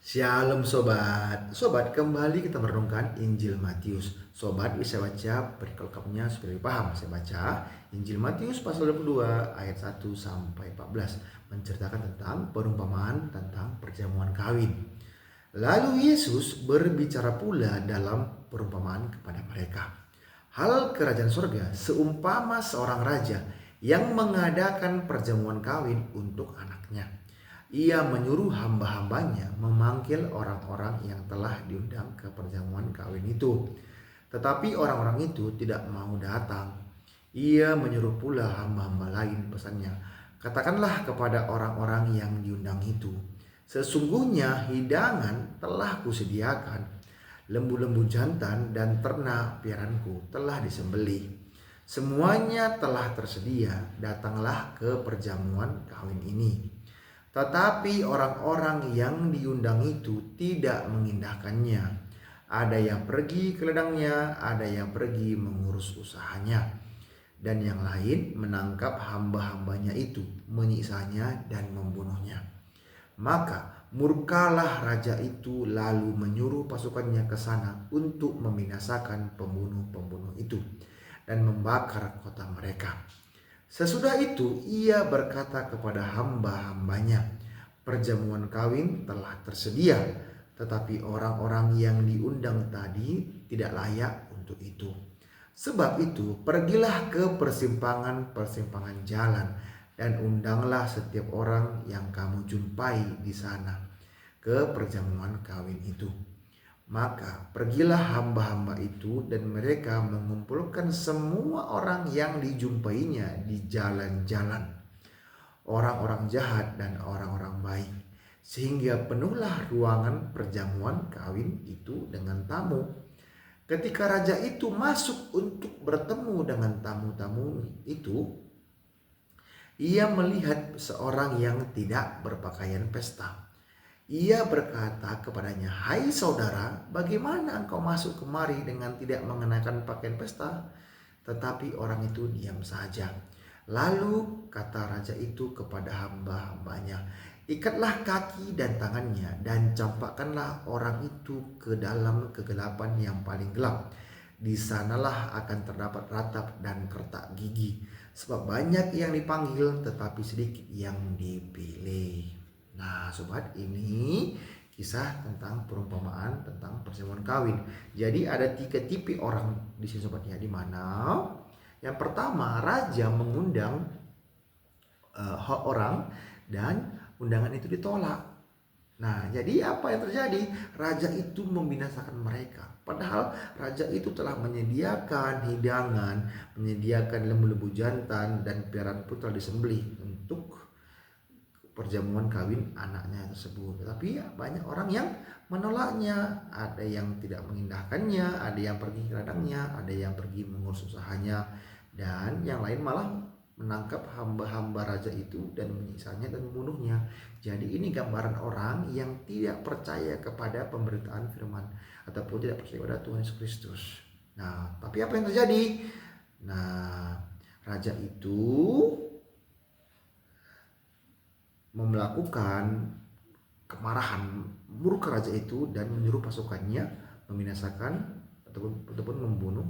Shalom sobat. Sobat, kembali kita merenungkan Injil Matius. Sobat bisa baca perikelkapnya supaya lebih paham. Saya baca Injil Matius pasal 22 ayat 1 sampai 14 menceritakan tentang perumpamaan tentang perjamuan kawin. Lalu Yesus berbicara pula dalam perumpamaan kepada mereka. Hal kerajaan surga seumpama seorang raja yang mengadakan perjamuan kawin untuk anaknya. Ia menyuruh hamba-hambanya memanggil orang-orang yang telah diundang ke perjamuan kawin itu. Tetapi orang-orang itu tidak mau datang. Ia menyuruh pula hamba-hamba lain, pesannya, katakanlah kepada orang-orang yang diundang itu, sesungguhnya hidangan telah kusediakan, lembu-lembu jantan dan ternak piaranku telah disembelih. Semuanya telah tersedia, datanglah ke perjamuan kawin ini. Tetapi orang-orang yang diundang itu tidak mengindahkannya. Ada yang pergi ke ladangnya, ada yang pergi mengurus usahanya. Dan yang lain menangkap hamba-hambanya itu, menyiksanya dan membunuhnya. Maka murkalah raja itu lalu menyuruh pasukannya ke sana untuk membinasakan pembunuh-pembunuh itu dan membakar kota mereka. Sesudah itu ia berkata kepada hamba-hambanya, perjamuan kawin telah tersedia, tetapi orang-orang yang diundang tadi tidak layak untuk itu. Sebab itu pergilah ke persimpangan-persimpangan jalan dan undanglah setiap orang yang kamu jumpai di sana ke perjamuan kawin itu. Maka pergilah hamba-hamba itu dan mereka mengumpulkan semua orang yang dijumpainya di jalan-jalan, orang-orang jahat dan orang-orang baik, sehingga penuhlah ruangan perjamuan kawin itu dengan tamu. Ketika raja itu masuk untuk bertemu dengan tamu-tamu itu, ia melihat seorang yang tidak berpakaian pesta. Ia berkata kepadanya, "Hai saudara, bagaimana engkau masuk kemari dengan tidak mengenakan pakaian pesta?" Tetapi orang itu diam saja. Lalu kata raja itu kepada hamba-hambanya, "Ikatlah kaki dan tangannya dan campakkanlah orang itu ke dalam kegelapan yang paling gelap. Di sanalah akan terdapat ratap dan kertak gigi, sebab banyak yang dipanggil tetapi sedikit yang dipilih." Nah, sobat, ini kisah tentang perumpamaan tentang perjamuan kawin. Jadi ada 3 tipe orang di sini, sobat ya, di mana yang pertama raja mengundang orang dan undangan itu ditolak. Nah, jadi apa yang terjadi? Raja itu membinasakan mereka. Padahal raja itu telah menyediakan hidangan, menyediakan lembu-lembu jantan dan piaraan putra disembelih untuk perjamuan kawin anaknya tersebut. Tapi banyak orang yang menolaknya, ada yang tidak mengindahkannya, ada yang pergi ke ladangnya, ada yang pergi mengurus usahanya, dan yang lain malah menangkap hamba-hamba raja itu dan menyiksanya dan membunuhnya. Jadi ini gambaran orang yang tidak percaya kepada pemberitaan firman ataupun tidak percaya kepada Tuhan Yesus Kristus. Nah, tapi apa yang terjadi? Nah, raja itu melakukan kemarahan, murka raja itu dan menyuruh pasukannya membinasakan ataupun membunuh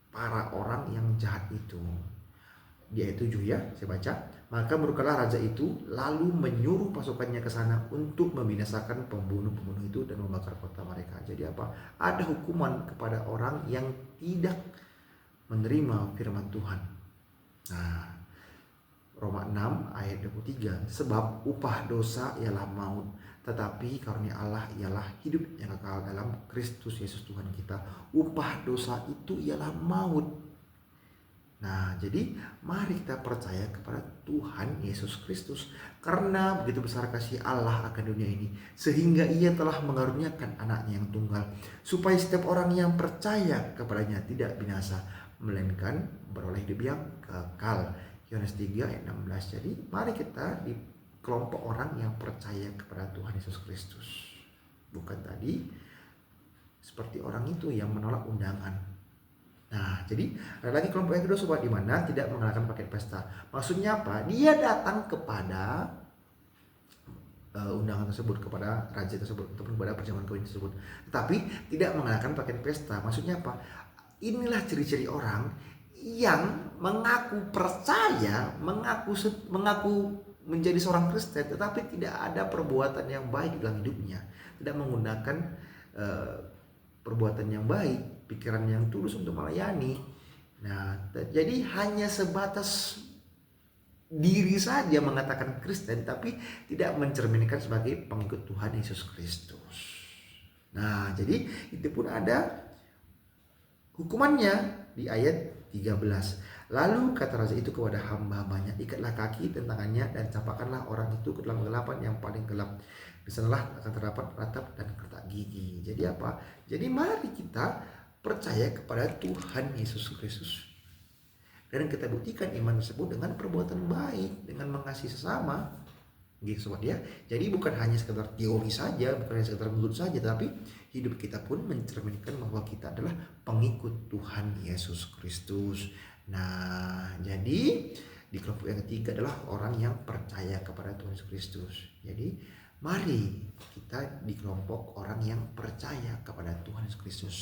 para orang yang jahat itu. Di ayat 7 ya, saya baca. Maka murkalah raja itu lalu menyuruh pasukannya ke sana untuk membinasakan pembunuh-pembunuh itu dan membakar kota mereka. Jadi apa? Ada hukuman kepada orang yang tidak menerima firman Tuhan. Nah, Roma 6 ayat 23, sebab upah dosa ialah maut, tetapi karunia Allah ialah hidup yang kekal dalam Kristus Yesus Tuhan kita. Upah dosa itu ialah maut. Nah, jadi mari kita percaya kepada Tuhan Yesus Kristus, karena begitu besar kasih Allah akan dunia ini, sehingga ia telah mengaruniakan anaknya yang tunggal, supaya setiap orang yang percaya kepadanya tidak binasa, melainkan beroleh hidup yang kekal. Yohanes 3 ayat 16. Jadi mari kita di kelompok orang yang percaya kepada Tuhan Yesus Kristus. Bukan tadi seperti orang itu yang menolak undangan. Nah, jadi ada lagi kelompok yang kedua, sobat, di mana tidak mengenakan pakaian pesta. Maksudnya apa? Dia datang kepada undangan tersebut, kepada raja tersebut ataupun kepada perjamuan kawin tersebut. Tetapi tidak mengenakan pakaian pesta. Maksudnya apa? Inilah ciri-ciri orang yang mengaku percaya, mengaku menjadi seorang Kristen, tetapi tidak ada perbuatan yang baik dalam hidupnya, tidak menggunakan perbuatan yang baik, pikiran yang tulus untuk melayani. Nah, jadi hanya sebatas diri saja mengatakan Kristen, tapi tidak mencerminkan sebagai pengikut Tuhan Yesus Kristus. Nah, jadi itu pun ada hukumannya di ayat 13. Lalu kata raja itu kepada hamba-hambanya, ikatlah kaki dan tangannya dan campakkanlah orang itu ke dalam kegelapan yang paling gelap. Di sanalah akan terdapat ratap dan kertak gigi. Jadi apa? Jadi mari kita percaya kepada Tuhan Yesus Kristus. Dan kita buktikan iman tersebut dengan perbuatan baik, dengan mengasihi sesama. Gitu sobat ya. Jadi bukan hanya sekedar teori saja, bukan hanya sekedar mulut saja, tapi hidup kita pun mencerminkan bahwa kita adalah pengikut Tuhan Yesus Kristus. Nah, jadi di kelompok yang ketiga adalah orang yang percaya kepada Tuhan Yesus Kristus. Jadi mari kita di kelompok orang yang percaya kepada Tuhan Yesus Kristus,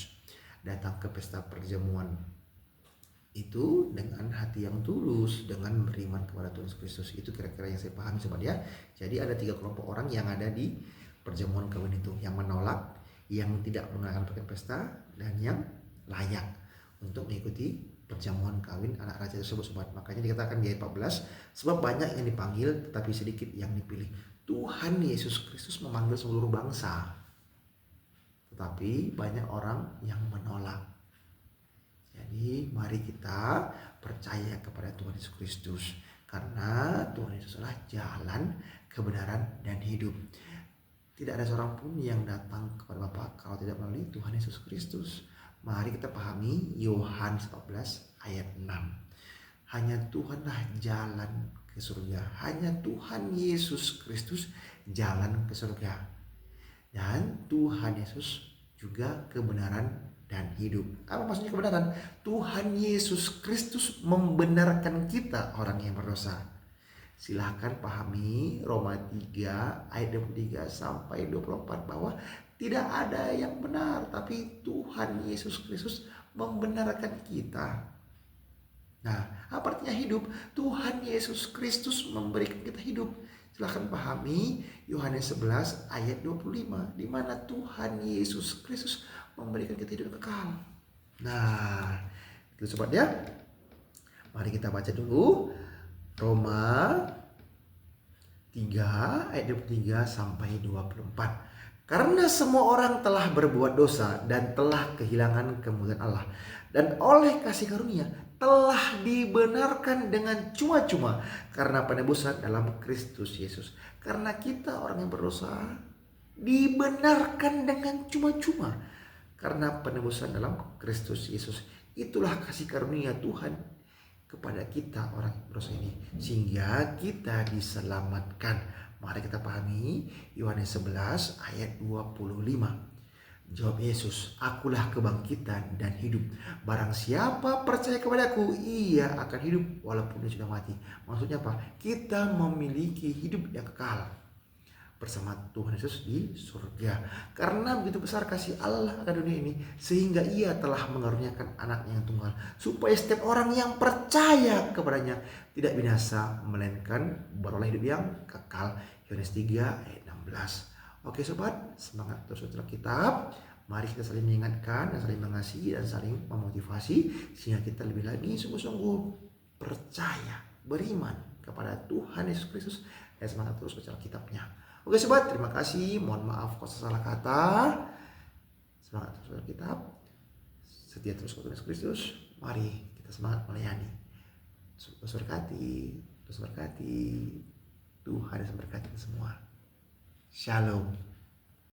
datang ke pesta perjamuan itu dengan hati yang tulus, dengan beriman kepada Tuhan Yesus Kristus. Itu kira-kira yang saya pahami sobat ya. Jadi ada 3 kelompok orang yang ada di perjamuan kawin itu, yang menolak, yang tidak mengenakan pakaian pesta, dan yang layak untuk mengikuti perjamuan kawin anak raja tersebut sobat. Makanya dikatakan di ayat 14, sebab banyak yang dipanggil tetapi sedikit yang dipilih. Tuhan Yesus Kristus memanggil seluruh bangsa, tetapi banyak orang yang menolak. Jadi mari kita percaya kepada Tuhan Yesus Kristus, karena Tuhan Yesus adalah jalan, kebenaran, dan hidup. Tidak ada seorang pun yang datang kepada Bapa kalau tidak melalui Tuhan Yesus Kristus. Mari kita pahami Yohanes 14 ayat 6. Hanya Tuhanlah jalan ke surga. Hanya Tuhan Yesus Kristus jalan ke surga. Dan Tuhan Yesus juga kebenaran dan hidup. Apa maksudnya kebenaran? Tuhan Yesus Kristus membenarkan kita orang yang berdosa. Silahkan pahami Roma 3 ayat 23 sampai 24 bahwa tidak ada yang benar, tapi Tuhan Yesus Kristus membenarkan kita. Nah, apa artinya hidup? Tuhan Yesus Kristus memberikan kita hidup. Silahkan pahami Yohanes 11 ayat 25, di mana Tuhan Yesus Kristus memberikan kita hidup kekal. Nah, itu sobat ya. Mari kita baca dulu Roma 3 ayat 23 sampai 24. Karena semua orang telah berbuat dosa dan telah kehilangan kemuliaan Allah, dan oleh kasih karunia telah dibenarkan dengan cuma-cuma karena penebusan dalam Kristus Yesus. Karena kita orang yang berdosa dibenarkan dengan cuma-cuma karena penebusan dalam Kristus Yesus. Itulah kasih karunia Tuhan kepada kita orang berdosa ini, sehingga kita diselamatkan. Mari kita pahami Yohanes 11 ayat 25. Jawab Yesus, akulah kebangkitan dan hidup. Barang siapa percaya kepadaku, ia akan hidup walaupun dia sudah mati. Maksudnya apa? Kita memiliki hidup yang kekal bersama Tuhan Yesus di surga. Karena begitu besar kasih Allah akan dunia ini, sehingga ia telah mengaruniakan anaknya yang tunggal, supaya setiap orang yang percaya kepadanya tidak binasa, melainkan beroleh hidup yang kekal. Yohanes 3 ayat 16. Oke sobat, semangat terus baca kitab. Mari kita saling mengingatkan dan saling mengasihi dan saling memotivasi, sehingga kita lebih lagi sungguh-sungguh percaya, beriman kepada Tuhan Yesus Kristus, dan semangat terus baca kitabnya. Oke sobat, terima kasih. Mohon maaf kalau salah kata. Semangat terus baca kitab. Setia terus kepada Yesus Kristus. Mari kita semangat melayani. Terus berkati. Tuhan Yesus berkati kita semua. Shalom.